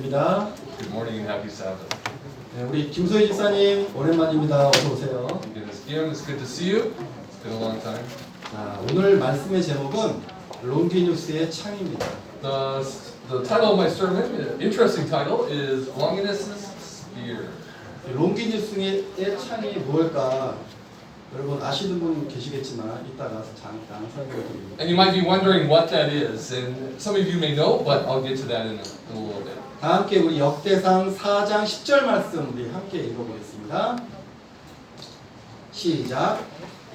아침입니다. Good morning and happy Sabbath. 네, 우리 김소희 집사님 오랜만입니다. 어서 오세요. Goodness, Ian, it's good to see you. It's been a long time. 자, 오늘 말씀의 제목은 롱기누스의 창입니다. The title of my sermon, interesting title, is Longinus's Spear. 롱기누스의 창이 뭘까? 여러분 아시는 분 계시겠지만 이따가 잠깐 설명드립니다. And you might be wondering what that is, and some of you may know, but I'll get to that in a little bit. 다 함께 우리 역대상 4장 10절 말씀 우리 함께 읽어보겠습니다. 시작.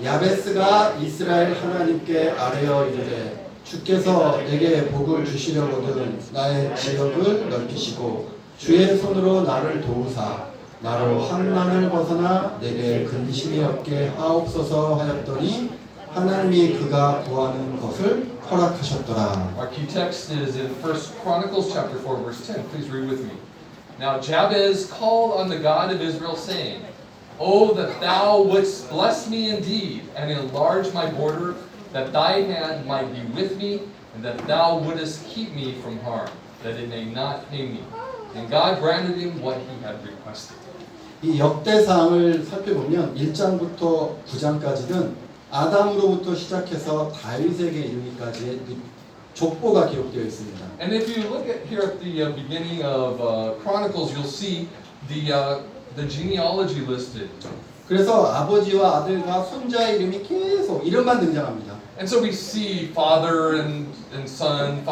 야베스가 이스라엘 하나님께 아뢰어 이르되 주께서 내게 복을 주시려거든 나의 지역을 넓히시고 주의 손으로 나를 도우사 나로 환난을 벗어나 내게 근심이 없게 하옵소서 하였더니 하나님이 그가 구하는 것을 허락하셨더라. Our key text is in 1 Chronicles chapter 4, verse 10. Please read with me. Now Jabez called on the God of Israel, saying, Oh, that thou wouldst bless me indeed, and enlarge my border, that thy hand might be with me, and that thou wouldest keep me from harm, that it may not pain me. And God granted him what he had requested. 이 역대상을 살펴보면 1장부터 9장까지는 아담으로부터 시작해서 다윗에게 이르기까지의 족보가 기록되어 있습니다. And if you look at here at the beginning of Chronicles, you'll see the genealogy listed. 그래서 아버지와 아들과 손자의 이름이 계속 이름만 등장합니다. And so we see father and son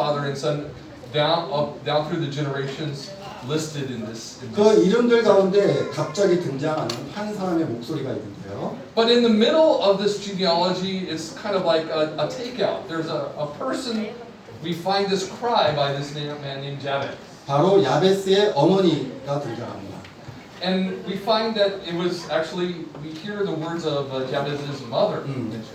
down through the generations listed in this. 그 이름들 가운데 갑자기 등장하는 한 사람의 목소리가 있는데요. But in the middle of this genealogy, it's kind of like a takeout. There's a person. We find this cry by this man named Jabez. 바로 야베스의 어머니가 등장합니다. And we find that it was actually, we hear the words of Jabez's mother.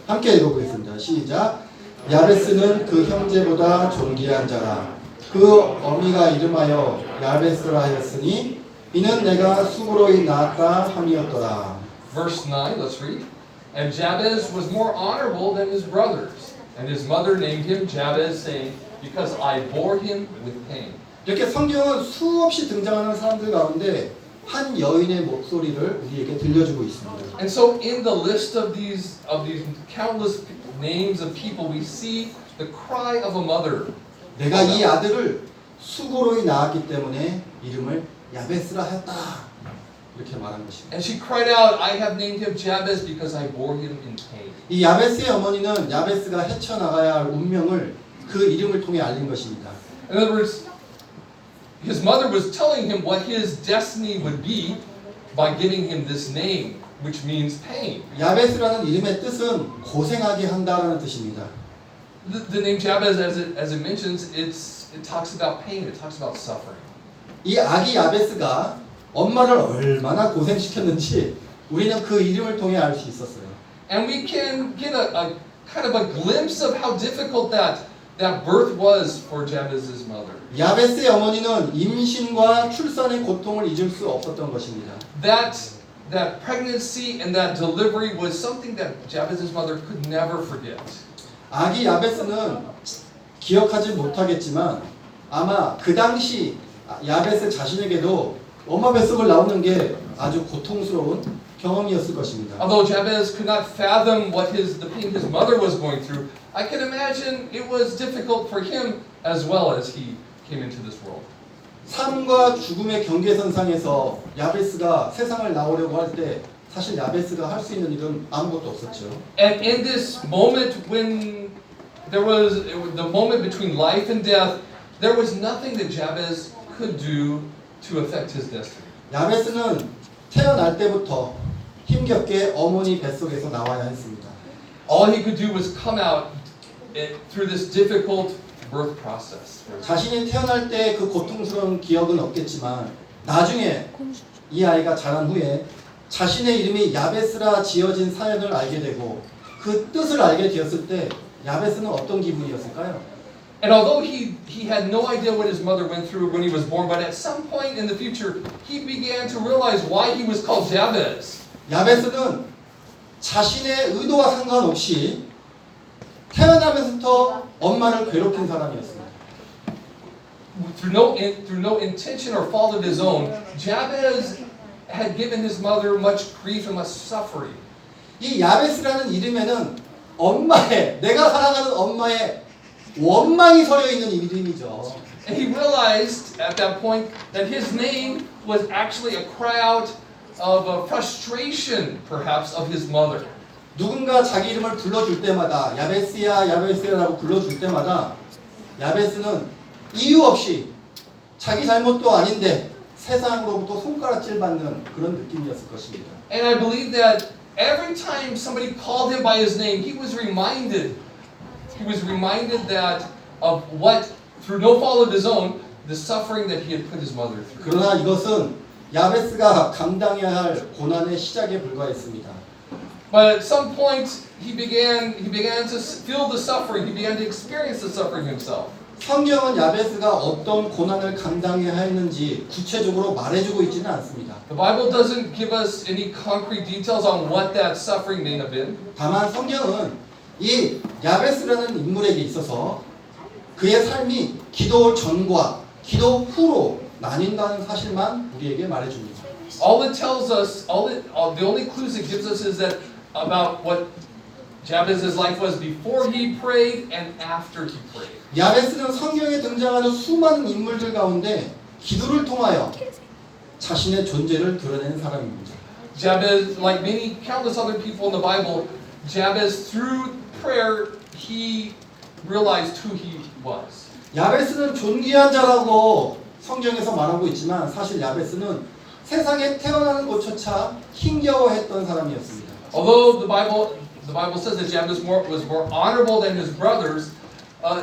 함께 읽어보겠습니다. 시작. 야베스는 그 형제보다 존귀한 자라. 그 어미가 이름하여 야베스라 하였으니 이는 내가 수고로이 낳았다 함이었더라. Verse 9, let's read. And Jabez was more honorable than his brothers. And his mother named him Jabez, saying, Because I bore him with pain. 이렇게 성경은 수없이 등장하는 사람들 가운데 한 여인의 목소리를 우리에게 들려주고 있습니다. And so in the list of these countless names of people, we see the cry of a mother. 내가 이 아들을 수고로이 낳았기 때문에 이름을 야베스라 하였다. 이렇게 말한 것입니다. And she cried out, I have named him Jabez because I bore him in pain. 이 야베스의 어머니는 야베스가 헤쳐나가야 할 운명을 그 이름을 통해 알린 것입니다. In other words, his mother was telling him what his destiny would be by giving him this name, which means pain. 야베스라는 이름의 뜻은 고생하게 한다라는 뜻입니다. The name Jabez, as it mentions, it talks about pain. It talks about suffering. 이 아기 야베스가 엄마를 얼마나 고생시켰는지 우리는 그 이름을 통해 알 수 있었어요. And we can get a kind of a glimpse of how difficult that birth was for Jabez's mother. 야베스의 어머니는 임신과 출산의 고통을 잊을 수 없었던 것입니다. That pregnancy and that delivery was something that Jabez's mother could never forget. 아기 야베스는 기억하지 못하겠지만 아마 그 당시 야베스 자신에게도 엄마 뱃속을 나오는 게 아주 고통스러운 경험이었을 것입니다. Although Jabez could not fathom the pain his mother was going through, I can imagine it was difficult for him as well as he came into this world. 삶과 죽음의 경계선상에서 야베스가 세상을 나오려고 할 때 사실 야베스가 할 수 있는 일은 아무것도 없었죠. And in this moment when it was the moment between life and death, there was nothing that Jabez could do to affect his destiny. 야베스는 태어날 때부터 힘겹게 어머니 뱃속에서 나와야 했습니다. All he could do was come out through this difficult birth process. 자신이 태어날 때 그 고통스러운 기억은 없겠지만 나중에 이 아이가 자란 후에 자신의 이름이 야베스라 지어진 사연을 알게 되고 그 뜻을 알게 되었을 때 야베스는 어떤 기분이었을까요? And although he had no idea what his mother went through when he was born, but at some point in the future, he began to realize why he was called Jabez. 야베스는 자신의 의도와 상관없이 태어나면서부터 엄마를 괴롭힌 사람이었습니다. through no intention or fault of his own, Jabez had given his mother much grief and much suffering. 이 야베스라는 이름에는 엄마의, 내가 사랑하는 엄마의 원망이 서려 있는 이름이죠. And he realized at that point that his name was actually a cry out of frustration, perhaps, of his mother. 누군가 자기 이름을 불러줄 때마다 야베스야 야베스야라고 불러줄 때마다 야베스는 이유 없이 자기 잘못도 아닌데 세상으로부터 손가락질 받는 그런 느낌이었을 것입니다. And I believe that every time somebody called him by his name, he was reminded that of what, through no fault of his own, the suffering that he had put his mother through. 그러나 이것은 야베스가 감당해야 할 고난의 시작에 불과했습니다. But at some point, he began to feel the suffering. He began to experience the suffering himself. 성경은 야베스가 어떤 고난을 감당해야 했는지 구체적으로 말해주고 있지는 않습니다. The Bible doesn't give us any concrete details on what that suffering may have been. 다만 성경은 이 야베스라는 인물에게 있어서 그의 삶이 기도 전과 기도 후로 나뉜다는 사실만 우리에게 말해줍니다. All it tells us, the only clues it gives us is that about what Jabez's life was before he prayed and after he prayed. 야베스는 성경에 등장하는 수많은 인물들 가운데 기도를 통하여 자신의 존재를 드러내는 사람입니다. Jabez, like many countless other people in the Bible, Jabez through prayer he realized who he was. 야베스는 존귀한 자라고 성경에서 말하고 있지만 사실 야베스는 세상에 태어나는 것조차 힘겨워했던 사람이었습니다. Although the Bible says that Jabez was more honorable than his brothers,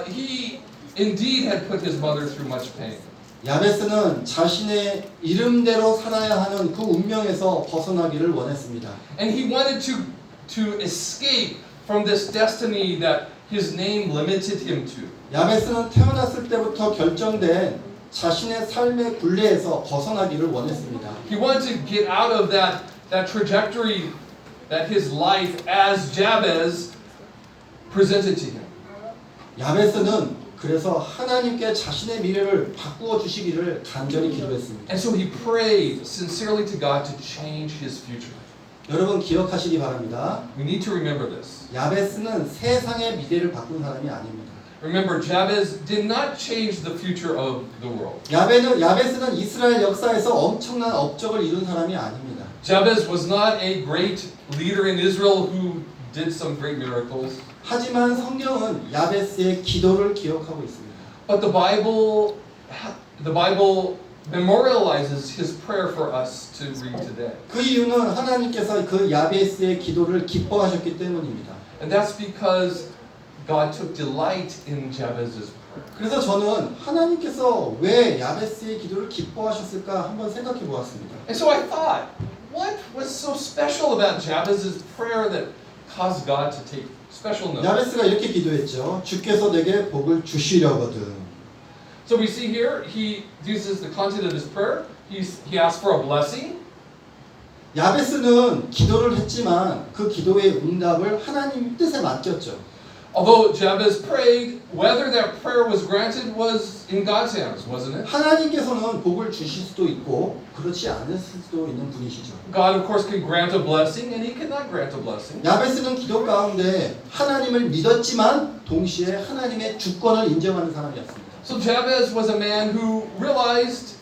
he indeed had put his mother through much pain. 야베스는 자신의 이름대로 살아야 하는 그 운명에서 벗어나기를 원했습니다. And he wanted to escape from this destiny that his name limited him to. 야베스는 태어났을 때부터 결정된 자신의 삶의 굴레에서 벗어나기를 원했습니다. He wanted to get out of that trajectory that his life as Jabez presented to him. 야베스는 그래서 하나님께 자신의 미래를 바꾸어 주시기를 간절히 기도했습니다. And so he prayed sincerely to God to change his future. 여러분 기억하시기 바랍니다. We need to remember this. 야베스는 세상의 미래를 바꾼 사람이 아닙니다. Remember, Jabez did not change the future of the world. 야베스는 이스라엘 역사에서 엄청난 업적을 이룬 사람이 아닙니다. Jabez was not a great leader in Israel who did some great miracles. 하지만 성경은 야베스의 기도를 기억하고 있습니다. But the Bible memorializes his prayer for us to read today. 그 이유는 하나님께서 그 야베스의 기도를 기뻐하셨기 때문입니다. And that's because God took delight in Jabez's prayer. 그래서 저는 하나님께서 왜 야베스의 기도를 기뻐하셨을까 한번 생각해 보았습니다. And so I thought, what was so special about Jabez's prayer that caused God to take special note? 야베스가 이렇게 기도했죠. 주께서 내게 복을 주시려거든. So we see here, this is the content of his prayer. He asked for a blessing. 야베스는 기도를 했지만 그 기도의 응답을 하나님 뜻에 맡겼죠. Although Jabez prayed, whether that prayer was granted was in God's hands, wasn't it? 하나님께서는 복을 주실 수도 있고 그렇지 않을 수도 있는 분이시죠. God, of course, can grant a blessing, and He cannot grant a blessing. 야베스는 기도 가운데 하나님을 믿었지만 동시에 하나님의 주권을 인정하는 사람이었습니다. So Jabez was a man who realized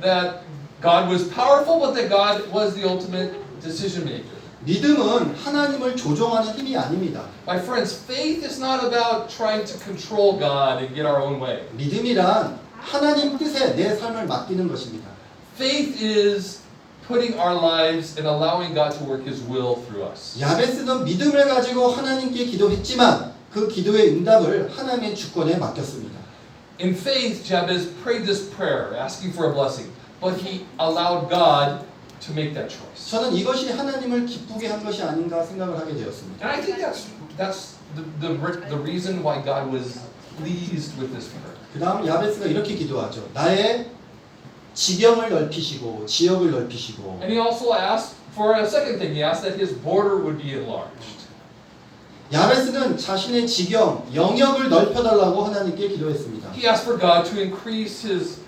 that God was powerful, but that God was the ultimate decision maker. 믿음은 하나님을 조종하는 힘이 아닙니다. My friends, faith is not about trying to control God and get our own way. 믿음이란 하나님 뜻에 내 삶을 맡기는 것입니다. Faith is putting our lives and allowing God to work His will through us. 야베스는 믿음을 가지고 하나님께 기도했지만 그 기도의 응답을 하나님의 주권에 맡겼습니다. In faith, Jabez prayed this prayer, asking for a blessing, but he allowed God to make that choice. 저는 이것이 하나님을 기쁘게 한 것이 아닌가 생각을 하게 되었습니다. And I think that's the reason why God was pleased with this prayer. 그다음 야베스가 이렇게 기도하죠. 나의 지경을 넓히시고 지역을 넓히시고. And he also asked for a second thing. He asked that his border would be enlarged. 야베스는 자신의 지경, 영역을 넓혀달라고 하나님께 기도했습니다. He asked for God to increase his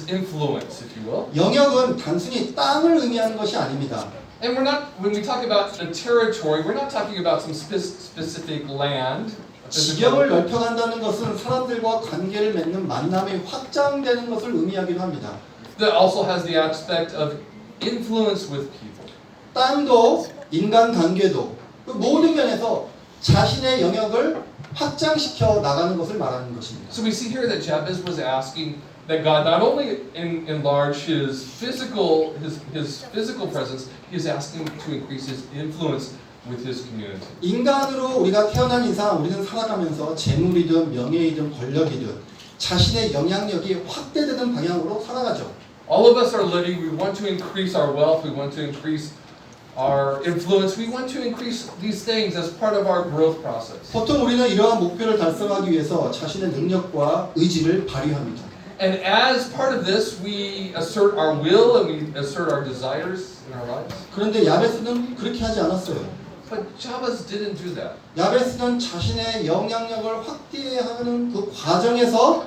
influence, if you will. 영역은 단순히 땅을 의미하는 것이 아닙니다. And when we talk about the territory, we're not talking about some specific land. a 지경을 physical- 넓혀간다는 것은 사람들과 관계를 맺는 만남이 확장되는 것을 의미하기도 합니다. That also has the aspect of influence with people. 땅도 인간관계도 그 모든 면에서 자신의 영역을 확장시켜 나가는 것을 말하는 것입니다. So we see here that Jabez was asking that God not only enlarge his physical presence, he is asking to increase his influence with his community. 인간으로 우리가 태어난 이상 우리는 살아가면서 재물이든 명예이든 권력이든 자신의 영향력이 확대되는 방향으로 살아가죠. All of us are living, we want to increase our wealth, we want to increase our influence, we want to increase these things as part of our growth process. 보통 우리는 이러한 목표를 달성하기 위해서 자신의 능력과 의지를 발휘합니다. And as part of this, we assert our will and we assert our desires in our lives. 그런데 야베스는 그렇게 하지 않았어요. But Jabez didn't do that. 야베스는 자신의 영향력을 확대하는 그 과정에서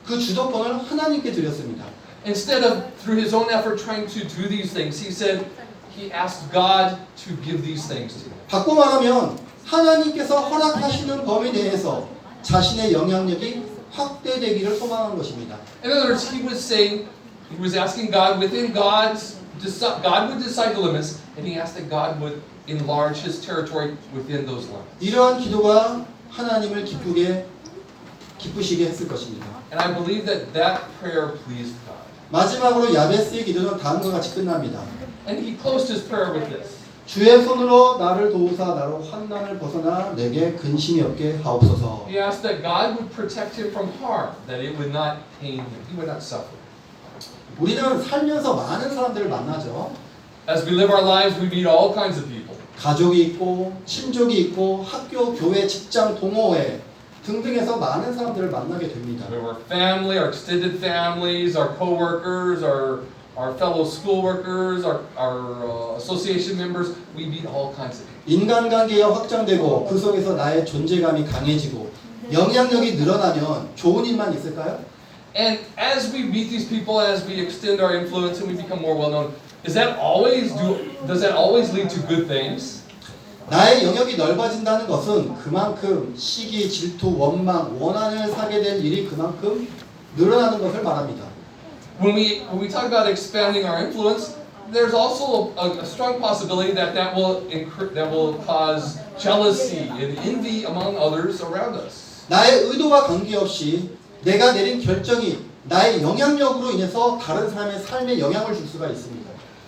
그 주도권을 하나님께 드렸습니다. Instead of through his own effort trying to do these things, he asked God to give these things to him. 바꿔 말하면 하나님께서 허락하시는 범위 내에서 자신의 영향력이 확대되기를 소망한 것입니다. In other words, he was asking God within God would decide the limits, and he asked that God would enlarge his territory within those limits. 이러한 기도가 하나님을 기쁘시게 했을 것입니다. And I believe that prayer pleased God. 마지막으로 야베스의 기도는 다음과 같이 끝납니다. And he closed his prayer with this. 주의 손으로 나를 도우사 나로 환난을 벗어나 내게 근심이 없게 하옵소서. He asked that God would protect him from harm, that it would not pain him, he would not suffer. 우리는 살면서 많은 사람들을 만나죠. As we live our lives, we meet all kinds of people. 가족이 있고 친족이 있고 학교, 교회, 직장, 동호회 등등에서 많은 사람들을 만나게 됩니다. Our family, our extended families, our co-workers, our fellow school workers, our association members, we meet all kinds of people. 인간관계가 확장되고 그 속에서 나의 존재감이 강해지고 영향력이 늘어나면 좋은 일만 있을까요? And as we meet these people, as we extend our influence and we become more well-known, does that always lead to good things? 나의 영역이 넓어진다는 것은 그만큼 시기, 질투, 원망, 원한을 사게 될 일이 그만큼 늘어나는 것을 말합니다. When we talk about expanding our influence, there's also a strong possibility that will cause jealousy and envy among others around us. 나의 의도와 관계없이 내가 내린 결정이 나의 영향력으로 인해서 다른 사람의 삶에 영향을 줄 수가 있습니다.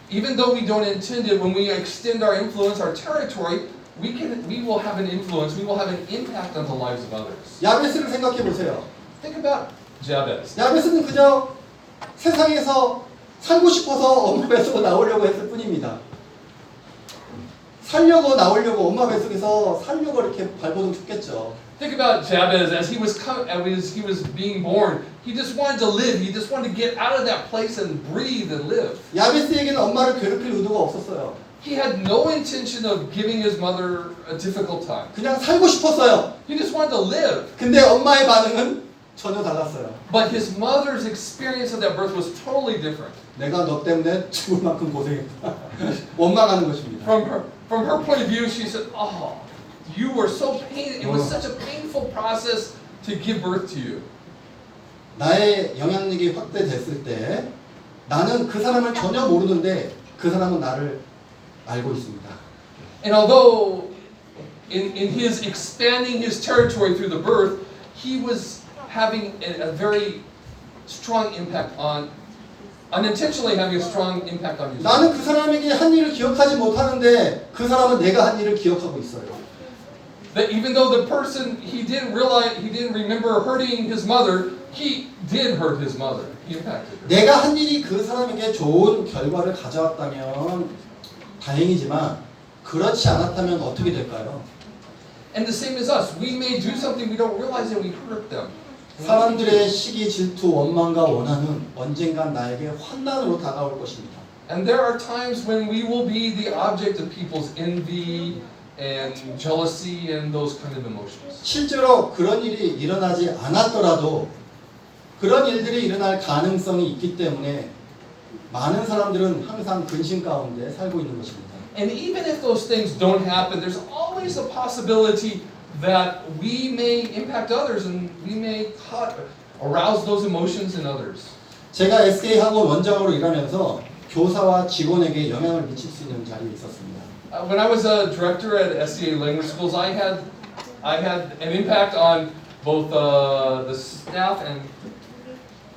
Even though we don't intend it, when we extend our influence, our territory, we will have an influence, we will have an impact on the lives of others. 야베스를 생각해 보세요. Think about Jabez. 야베스는 그저 세상에서 살고 싶어서 엄마 뱃속에 나오려고 했을 뿐입니다. 살려고 나오려고 엄마 뱃속에서 살려고 이렇게 발버둥 쳤겠죠. Think about Jabez as he was being born. He just wanted to live. He just wanted to get out of that place and breathe and live. 야베스에게는 엄마를 괴롭힐 의도가 없었어요. He had no intention of giving his mother a difficult time. 그냥 살고 싶었어요. He just wanted to live. 근데 엄마의 반응은 전혀 달랐어요. But his mother's experience of that birth was totally different. 내가 너 때문에 죽을 만큼 고생했다. 원망하는 것입니다. From her point of view, she said, "Oh, you were so pain. It was such a painful process to give birth to you." 나의 영향력이 확대됐을 때 나는 그 사람을 전혀 모르는데 그 사람은 나를 알고 있습니다. And although in his expanding his territory through the birth, he was having a very strong impact unintentionally having a strong impact on his life. 나는 그 사람에게 한 일을 기억하지 못하는데 그 사람은 내가 한 일을 기억하고 있어요. That even though the person he didn't remember hurting his mother, he did hurt his mother. He impacted her. 내가 한 일이 그 사람에게 좋은 결과를 가져왔다면 다행이지만 그렇지 않았다면 어떻게 될까요? And the same as us. We may do something we don't realize and we hurt them. 사람들의 시기, 질투, 원망과 원한은 언젠간 나에게 환난으로 다가올 것입니다. And there are times when we will be the object of people's envy and jealousy and those kind of emotions. 실제로 그런 일이 일어나지 않았더라도 그런 일들이 일어날 가능성이 있기 때문에 많은 사람들은 항상 근심 가운데 살고 있는 것입니다. And even if those things don't happen, there's always a possibility that we may impact others and we may arouse those emotions in others. 제가 SK 학원 원장으로 일하면서 교사와 직원에게 영향을 미칠 수 있는 자리에 있었습니다. When I was a director at SCA Language Schools, I had an impact on both the staff and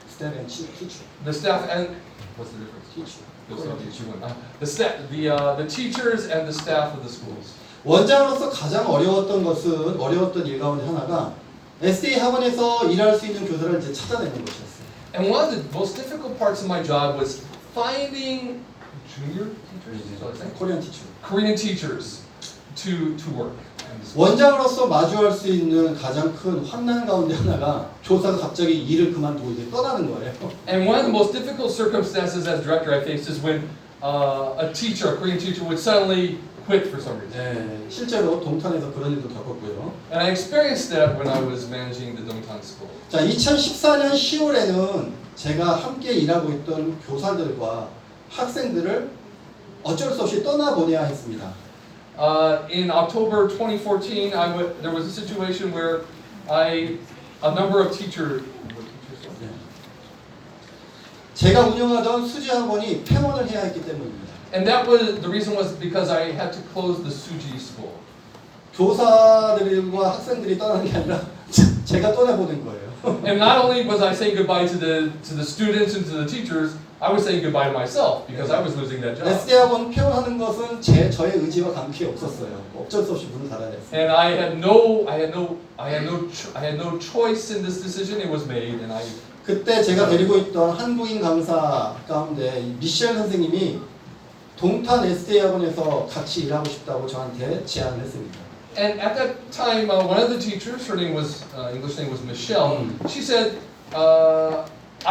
Staff and teacher. the staff and what's the difference? Teacher. The teachers and the staff of the schools. 원장으로서 가장 어려웠던 일 가운데 하나가 SK 학원에서 일할 수 있는 교사를 이제 찾아내는 것이었어요. And one of the most difficult parts of my job was finding junior teachers, is what I say? 코리안 티처. Korean teachers to work. 원장으로서 마주할 수 있는 가장 큰 환난 가운데 하나가 교사가 갑자기 일을 그만두고 이제 떠나는 거예요. And one of the most difficult circumstances as director I faced is when a Korean teacher would suddenly quit for some reason. 네, 실제로 동탄에서 그런 일도 겪었고요. And I experienced that when I was managing the Dongtan school. 자, 2014년 10월에는 제가 함께 일하고 있던 교사들과 학생들을 어쩔 수 없이 떠나보내야 했습니다. In October 2014, there was a situation where a number of teachers. 네. 제가 운영하던 수지 학원이 폐원을 해야 했기 때문입니다. And the reason was because I had to close the Suji school. 교사들과 학생들이 떠나는 게 아니라 제가 떠나보낸 거예요. And not only was I saying goodbye to the students and to the teachers, I was saying goodbye to myself because I was losing that job. SD 학원 폐원하는 것은 저의 의지와 관계 없었어요. 어쩔 수 없이 문을 닫아야 했어요. And I had no choice in this decision. It was made, and I. 그때 제가 데리고 있던 한국인 강사 가운데 미셸 선생님이 동탄 SD 학원에서 같이 일하고 싶다고 저한테 제안을 했습니다. And at that time, one of the teachers, her name was English name was Michelle. She said, "I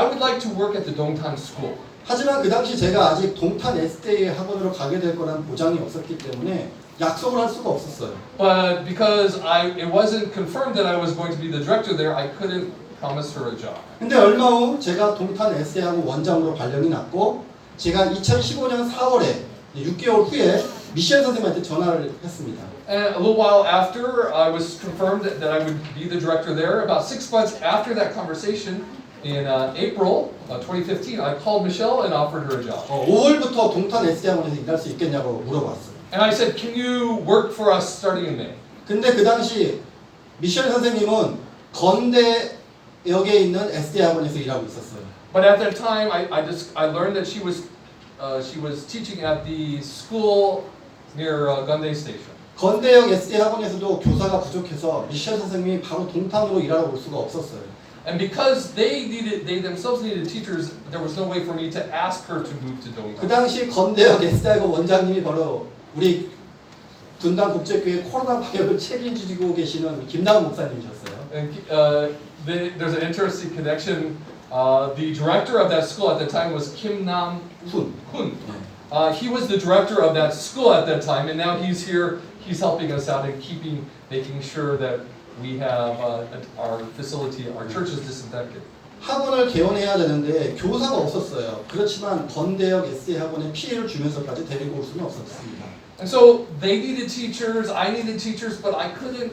would like to work at the Dongtan school." 하지만 그 당시 제가 아직 동탄 SD 학원으로 가게 될 거라는 보장이 없었기 때문에 약속을 할 수가 없었어요. But because it wasn't confirmed that I was going to be the director there, I couldn't promise her a job. 근데 얼마 후 제가 동탄 SD 학원 원장으로 발령이 났고 제가 2015년 4월에 6개월 후에 미셸 선생님한테 전화를 했습니다. And a little while after I was confirmed that I would be the director there, about 6 months after that conversation, in April 2015, I called Michelle and offered her a job. 5월부터 동탄 SD 학원에서 일할 수 있겠냐고 물어봤어요. And I said, "Can you work for us starting in May?" 근데 그 당시 미셸 선생님은 건대역에 있는 SD 학원에서 일하고 있었어요. But at that time, I learned that she was teaching at the school near Gande Station. 건대역 SD 학원에서도 교사가 부족해서 미셸 선생님이 바로 동탄으로 일하러 올 수가 없었어요. And because they themselves needed teachers, there was no way for me to ask her to move to 그 Dongtan. 당시 건대역 SD 학원 원장님이 바로 우리 둔당 국제교회 코로나 방역을 책임지고 계시는 김나은 목사님이셨어요. And there's an interesting connection. The director of that school at the time was Kim Nam 훈. Hun. He was the director of that school at that time, and now he's here. He's helping us out and making sure that we have our facility, our church is disinfected. 학원을 개원해야 되는데 교사가 없었어요. 그렇지만 건대역 SD 학원에 피해를 주면서까지 데리고 올 수는 없었습니다. And so they needed teachers, I needed teachers, but I couldn't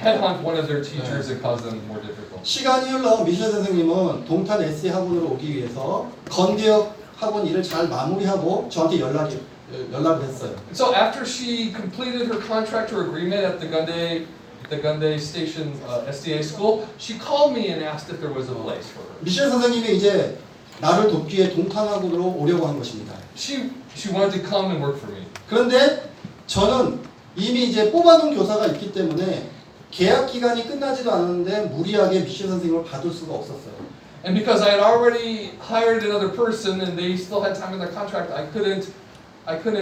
headhunt one of their teachers and cause them more difficult. 시간이 흘러 미셸 선생님은 동탄 SD 학원으로 오기 위해서 건대역 학원 일을 잘 마무리하고 저한테 연락을 했어요. So after she completed her contract, her agreement at the Gande Station SDA school, she called me and asked if there was a place for her. 미셸 선생님이 이제 나를 돕기에 동탄 학원으로 오려고 한 것입니다. She wanted to come and work for me. 그런데 저는 이미 이제 뽑아놓은 교사가 있기 때문에 계약 기간이 끝나지도 않았는데 무리하게 미셸 선생님을 받을 수가 없었어요. And because I had already hired another person and they still had time in their contract, I couldn't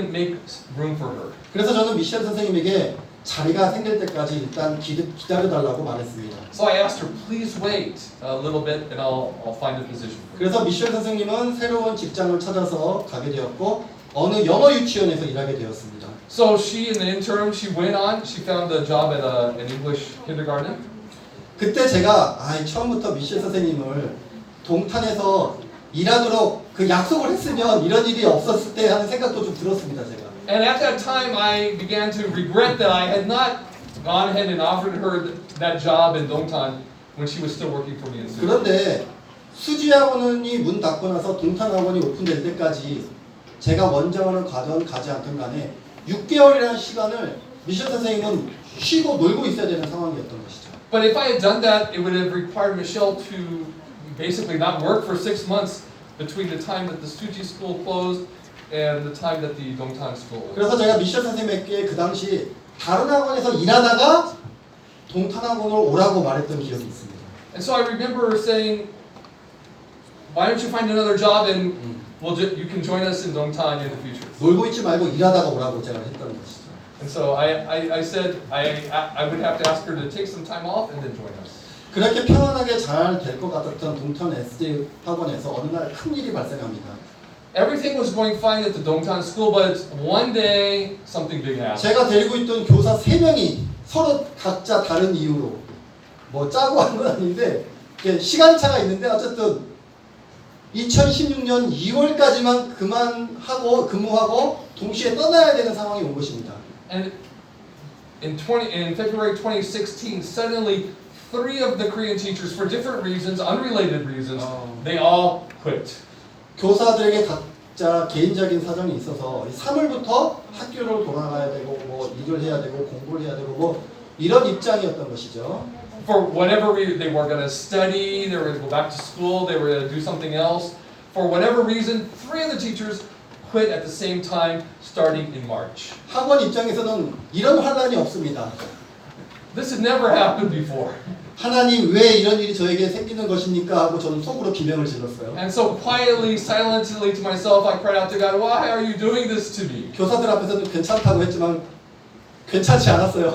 make room for her. 그래서 저는 미셸 선생님에게 자리가 생길 때까지 일단 기다려달라고 말했습니다. So I asked her, please wait a little bit and I'll find a position for you. 그래서 미셸 선생님은 새로운 직장을 찾아서 가게 되었고 어느 영어 유치원에서 일하게 되었습니다. So she, in the interim, she went on. She found a job at an English kindergarten. 그때 제가 처음부터 미셸 선생님을 동탄에서 일하도록 그 약속을 했으면 이런 일이 없었을 때 하는 생각도 좀 들었습니다, 제가. And at that time, I began to regret that I had not gone ahead and offered her that job in Dongtan when she was still working for me in Suji. 그런데 수지 학원이 문 닫고 나서 동탄 학원이 오픈될 때까지 제가 원장을 가든 가지 않든 간에 6개월이라는 시간을 미셸 선생님은 쉬고 놀고 있어야 되는 상황이었던 것이죠. But if I had done that, it would have required Michelle to basically not work for 6 months between the time that the Suji school closed and the time that the Dongtan school opened. 그래서 제가 미셸 선생님에게 그 당시 다른 학원에서 일하다가 동탄 학원으로 오라고 말했던 기억이 있습니다. And so I remember saying, why don't you find another job and you can join us in Dongtan in the future. 놀고 있지 말고 일하다가 오라고 제가 했던 것이죠. And so I said I would have to ask her to take some time off and then join us. 그렇게 편안하게 잘 될 것 같았던 동탄 SD 학원에서 어느 날 큰 일이 발생합니다. Everything was going fine at the Dongtan school, but one day something big happened. 제가 데리고 있던 교사 3명이 서로 각자 다른 이유로 뭐 짜고 한 건 아닌데 시간차가 있는데 어쨌든 2016년 2월까지만 그만하고 근무하고 동시에 떠나야 되는 상황이 온 것입니다. And in February 2016, suddenly 3 of the Korean teachers, for different reasons, unrelated reasons, they all quit. 교사들에게 각자 개인적인 사정이 있어서 3월부터 학교로 돌아가야 되고 뭐 일을 해야 되고 공부를 해야 되고 뭐 이런 입장이었던 것이죠. For whatever reason, they were going to study, they were going to go back to school, they were going to do something else. For whatever reason, 3 of the teachers quit at the same time, starting in March. 학원 입장에서는 이런 환란이 없습니다. This had never happened before. 하나님 왜 이런 일이 저에게 생기는 것입니까? 하고 저는 속으로 비명을 질렀어요. And so quietly, silently to myself, I cried out to God, why are you doing this to me? 교사들 앞에서는 괜찮다고 했지만 괜찮지 않았어요.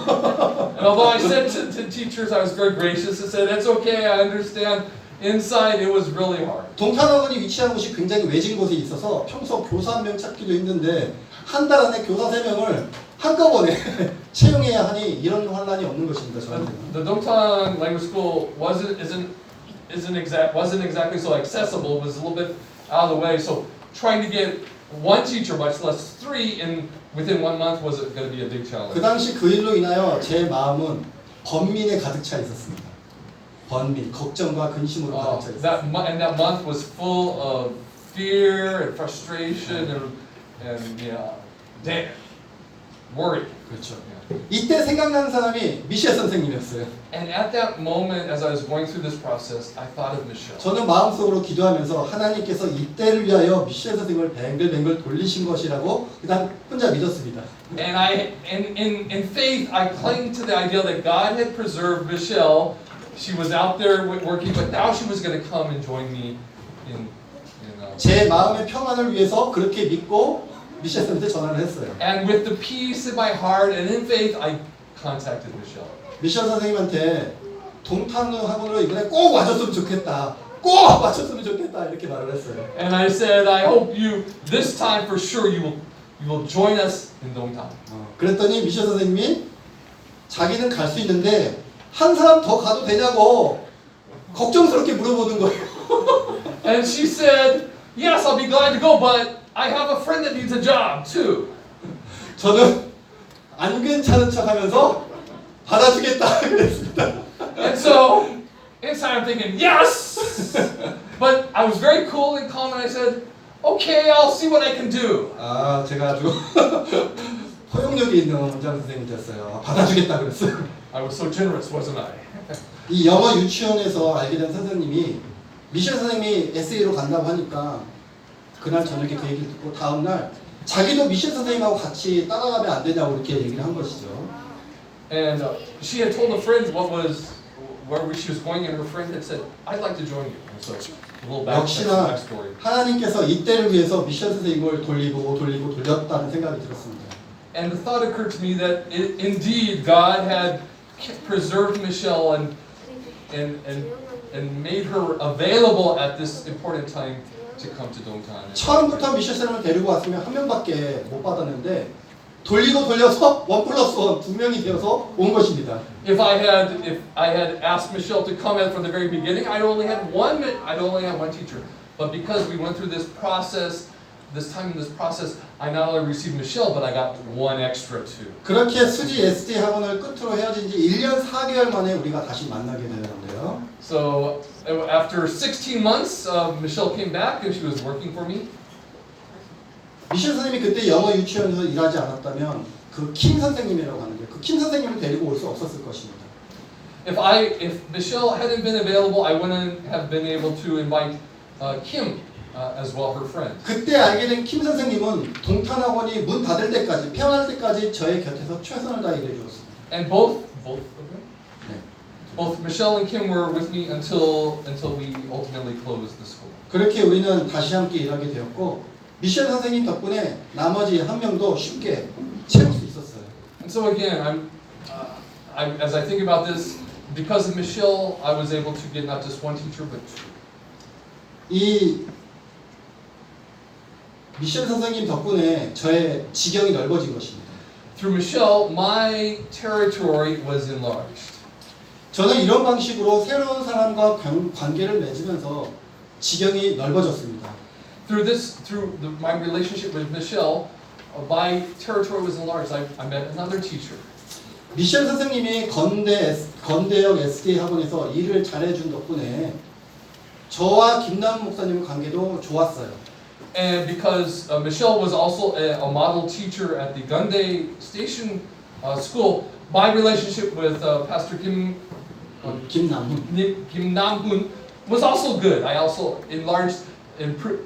And although I said to teachers, I was very gracious and said, it's okay, I understand. Inside, it was really hard. 동탄학원이 위치한 곳이 굉장히 외진 곳에 있어서 평소 교사 한 명 찾기도 힘든데 한 달 안에 교사 3명을 한꺼번에 채용해야 하니 이런 환란이 없는 것입니다. 저한테는. The Dongtan language school wasn't exactly so accessible. It was a little bit out of the way. So trying to get 1 teacher, much less 3, within 1 month was going to be a big challenge. 그 당시 그 일로 인하여 제 마음은 번민에 가득 차 있었습니다. 번민, 걱정과 근심으로 가득 차 있었습니다. And that month was full of fear and frustration and worry. 그렇죠. Yeah. 이때 생각나는 사람이 미셸 선생님이었어요. And at that moment, as I was going through this process, I thought of Michelle. 저는 마음속으로 기도하면서 하나님께서 이때를 위하여 미셸 선생님을 뱅글뱅글 돌리신 것이라고 그냥 혼자 믿었습니다. And in faith, I clung to the idea that God had preserved Michelle. She was out there working, but now she was going to come and join me in 제 마음의 평안을 위해서 그렇게 믿고 미셸 선생님한테 전화를 했어요. And with the peace in my heart and in faith, I contacted Michelle. 미셸 선생님한테 동탄 학원으로 이번에 꼭 와줬으면 좋겠다. 꼭 와줬으면 좋겠다 이렇게 말을 했어요. And I said, I hope you this time for sure you will join us in Dongtan. 그랬더니 미셸 선생님이 자기는 갈 수 있는데 한 사람 더 가도 되냐고 걱정스럽게 물어보는 거예요. And she said, yes, I'll be glad to go, but I have a friend that needs a job too. 저는 안 괜찮은 척하면서 받아주겠다 그랬습니다. And so inside I'm thinking, yes! But I was very cool and calm and I said, okay, I'll see what I can do. 제가 아주 포용력이 있는 원장 선생님이 됐어요. 받아주겠다 그랬어요. I was so generous, wasn't I? 이 영어 유치원에서 알게 된 선생님이 미셸 선생님이 SA로 간다고 하니까 그날 저녁에 그 얘기를 듣고 다음 날 자기도 미셸 선생님하고 같이 따라가면 안 되냐고 이렇게 얘기를 한 것이죠. And she had told a friend where she was going, and her friend had said, "I'd like to join you." And so a little 역시나 backstory. 하나님께서 이때를 위해서 미셸 선생님을 돌리고 돌렸다는 생각이 들었습니다. And the thought occurred to me that indeed God had preserved Michelle and made her available at this important time to come to Dongtan. 처음부터 미셸 선생님을 데리고 왔으면 한 명밖에 못 받았는데 돌리고 돌려서 1+1 두 명이 되어서 온 것입니다. If I had asked Michelle to come in from the very beginning, I'd only had one teacher. But because we went through this process, this time in this process, I not only received Michelle, but I got one extra too. 그렇게 수지 SD 학원을 끝으로 헤어진 지 1년 4개월 만에 우리가 다시 만나게 되는데요. So after 16 months, Michelle came back and she was working for me. 미셸 선생님이 그때 영어 유치원에서 일하지 않았다면 그 킴 선생님이라고 하는데 그 킴 선생님을 데리고 올 수 없었을 것입니다. If Michelle hadn't been available, I wouldn't have been able to invite Kim as well, her friend. 그때 알게 된 킴 선생님은 동탄 학원이 문 닫을 때까지 폐원할 때까지 저의 곁에서 최선을 다해 일해 주었습니다. And both Michelle and Kim were with me until we ultimately closed the school. 그렇게 우리는 다시 함께 일하게 되었고 미셸 선생님 덕분에 나머지 한 명도 쉽게 채울 수 있었어요. And so again, as I think about this, because of Michelle, I was able to get not just one teacher but two. 이 미셸 선생님 덕분에 저의 지경이 넓어진 것입니다. Through Michelle, my territory was enlarged. 저는 이런 방식으로 새로운 사람과 관계를 맺으면서 지경이 넓어졌습니다. Through my relationship with Michelle, my territory was enlarged. I met another teacher. 미셸 선생님이 건대역 SD 학원에서 일을 잘해준 덕분에 저와 김남 목사님 관계도 좋았어요. And because Michelle was also a model teacher at the Gunday Station School, my relationship with Pastor Kim Nam-hoon was also good. I also improved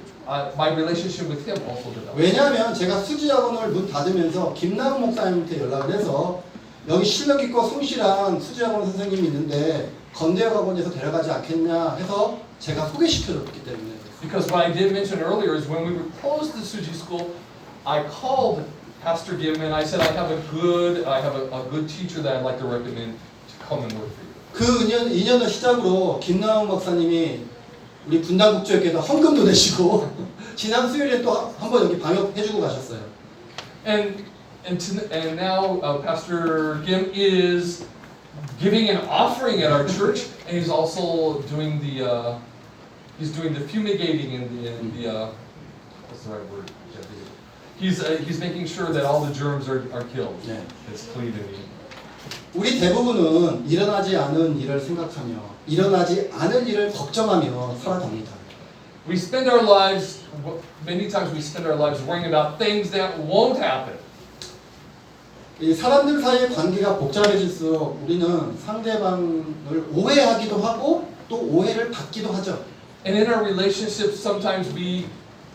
my relationship with him also developed. 왜냐하면 제가 수지 학원을 문 닫으면서 김남 목사님한테 연락을 해서 여기 실력 있고 성실한 수지 학원 선생님이 있는데 건대역 학원에서 데려가지 않겠냐 해서 제가 소개시켜줬기 때문에. Because what I did mention earlier is when we would close the Suji school, I called Pastor Kim and I said I have a good teacher that I'd like to recommend to come and work for you. 그 인연을 시작으로 김나영 목사님이 우리 분당국조에게도 헌금도 내시고 지난 수요일에 또 한번 여기 방역해주고 가셨어요. And now Pastor Kim is giving an offering at our church, and he's also doing the fumigating and the what's the right word? He's making sure that all the germs are killed. 네. It's clean and neat. 우리 대부분은 일어나지 않은 일을 생각하며 일어나지 않을 일을 걱정하며 살아갑니다. We spend our lives, many times we spend our lives worrying about things that won't happen. 이 사람들 사이의 관계가 복잡해질수록 우리는 상대방을 오해하기도 하고 또 오해를 받기도 하죠. And in our relationships, sometimes we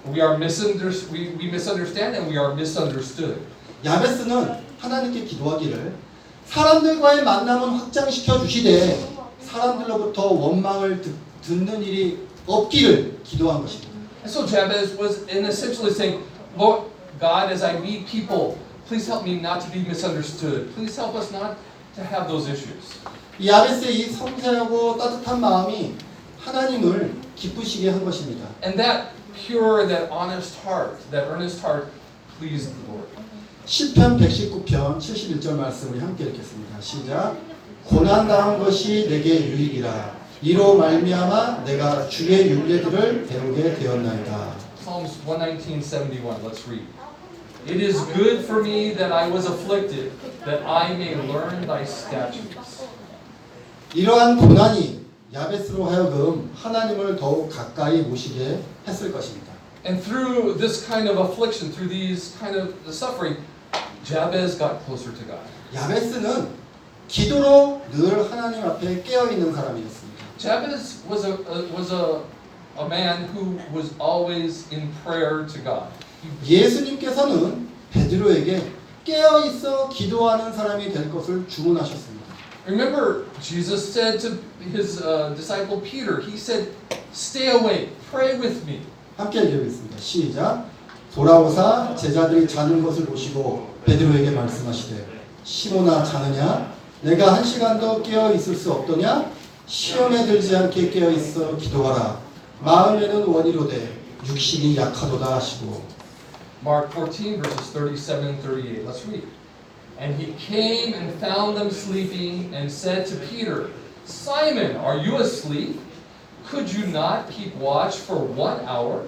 misunderstand and we are misunderstood. 야베스는 하나님께 기도하기를 사람들과의 만남은 확장시켜 주시되 사람들로부터 원망을 듣는 일이 없기를 기도한 것입니다. And so Jabez was essentially saying, Lord God, as I meet people, please help me not to be misunderstood. Please help us not to have those issues. 이 야베스의 이 섬세하고 따뜻한 마음이 하나님을 기쁘시게 한 것입니다. And that pure, that honest heart, that earnest heart pleased the Lord. 시편 119편 71절 말씀 우리 함께 읽겠습니다. 시작. 고난 당한 것이 내게 유익이라 이로 말미암아 내가 주의 율례들을 배우게 되었나이다. Psalms 119:71. Let's read. It is good for me that I was afflicted, that I may learn thy statutes. 이러한 고난이 야베스로 하여금 하나님을 더욱 가까이 모시게 했을 것입니다. And through this kind of affliction, through these kind of suffering, Jabez got closer to God. 야베스는 기도로 늘 하나님 앞에 깨어 있는 사람이었습니다. Jabez was a man who was always in prayer to God. 예수님께서는 베드로에게 깨어 있어 기도하는 사람이 될 것을 주문하셨습니다. Remember, Jesus said to his disciple Peter, he said, "Stay awake, pray with me." 함께 읽겠습니다. 시작. 돌아오사 제자들이 자는 것을 보시고 베드로에게 말씀하시되 시몬아 자느냐? 내가 1시간도 깨어 있을 수 없더냐? 시험에 들지 않게 깨어 있어 기도하라. 마음에는 원이로되 육신이 약하도다 하시고. Mark 14, verses 37 and 38. Let's read. And he came and found them sleeping and said to Peter, Simon, are you asleep? Could you not keep watch for 1 hour?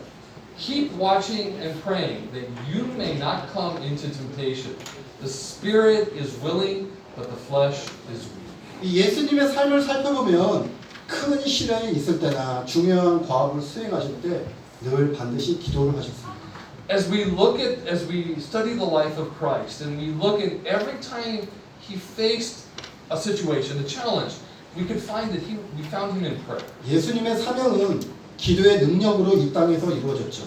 Keep watching and praying that you may not come into temptation. The spirit is willing, but the flesh is weak. 이 예수님의 삶을 살펴보면 큰 시련이 있을 때나 중요한 과업을 수행하실 때 늘 반드시 기도를 하셨습니다. As we study the life of Christ, and we look at every time he faced a situation, a challenge, we could find that we found him in prayer. 예수님의 사명은 기도의 능력으로 이 땅에서 이루어졌죠.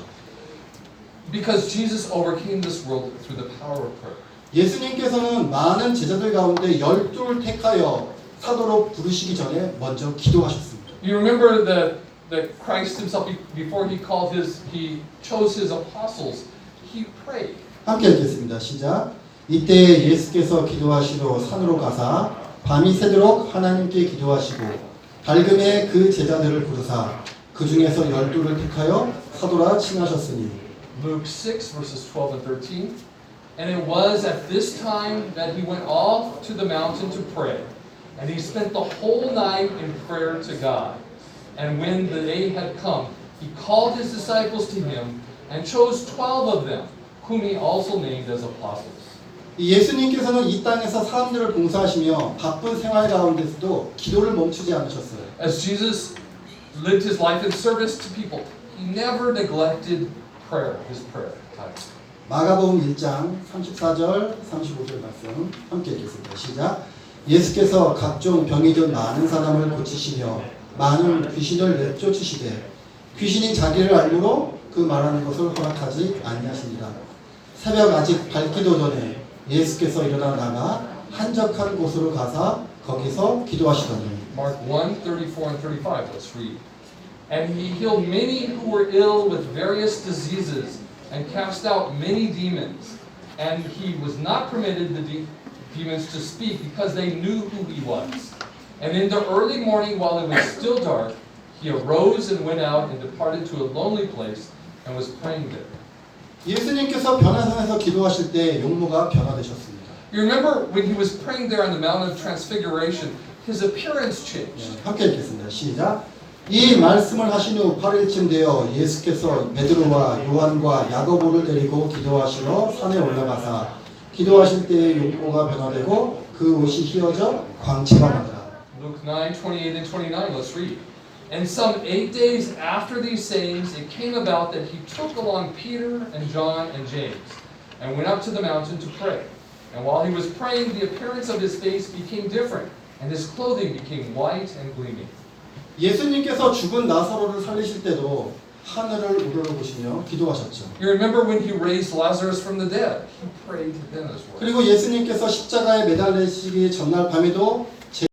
Because Jesus overcame this world through the power of prayer. 예수님께서는 많은 제자들 가운데 12를 택하여 사도로 부르시기 전에 먼저 기도하셨습니다. You remember that Christ himself, before he chose his apostles, he prayed. 함께 읽겠습니다. 시작. 이때 예수께서 기도하시러 산으로 가사 밤이 새도록 하나님께 기도하시고 밝음에 그 제자들을 부르사 그 중에서 12를 택하여 사도라 칭하셨으니. Luke 6, verses 12 and 13. And it was at this time that he went off to the mountain to pray. And he spent the whole night in prayer to God. And when the day had come, he called his disciples to him and chose 12 of them, whom he also named as apostles. 예수님께서는 이 땅에서 사람들을 봉사하시며 바쁜 생활 가운데서도 기도를 멈추지 않으셨어요. As Jesus lived his life in service to people, he never neglected prayer, his prayer time. 마가복음 1장 34절 35절 말씀 함께 읽겠습니다. 시작. 예수께서 각종 병이 든 많은 사람을 고치시며 많은 귀신을 내쫓으시되 귀신이 자기를 알므로 그 말하는 것을 허락하지 아니하시니라. 새벽 아직 밝기도 전에 예수께서 일어나 나가 한적한 곳으로 가사 거기서 기도하시더니. Mark 1, 34 and 35, let's read. And he healed many who were ill with various diseases and cast out many demons. And he was not permitted the demons to speak because they knew who he was. And in the early morning while it was still dark, he arose and went out and departed to a lonely place and was praying there. 예수님께서 변화산에서 기도하실 때 용모가 변화되셨습니다. You remember when he was praying there on the Mount of Transfiguration, his appearance changed. 함께 읽겠습니다. 시작. 이 말씀을 하신 후 8일쯤 되어 예수께서 베드로와 요한과 야고보를 데리고 기도하시러 산에 올라가사 기도하실 때의 용모가 변화되고 그 옷이 휘어져 광채가 나더라. Luke 9, 28 and 29, let's read. And some 8 days after these sayings, it came about that he took along Peter and John and James, and went up to the mountain to pray. And while he was praying, the appearance of his face became different, and his clothing became white and gleaming. 예수님께서 죽은 나사로를 살리실 때도 하늘을 우러러보시며 기도하셨죠. You remember when he raised Lazarus from the dead? He prayed then as well. 그리고 예수님께서 십자가에 매달리시기 전날 밤에도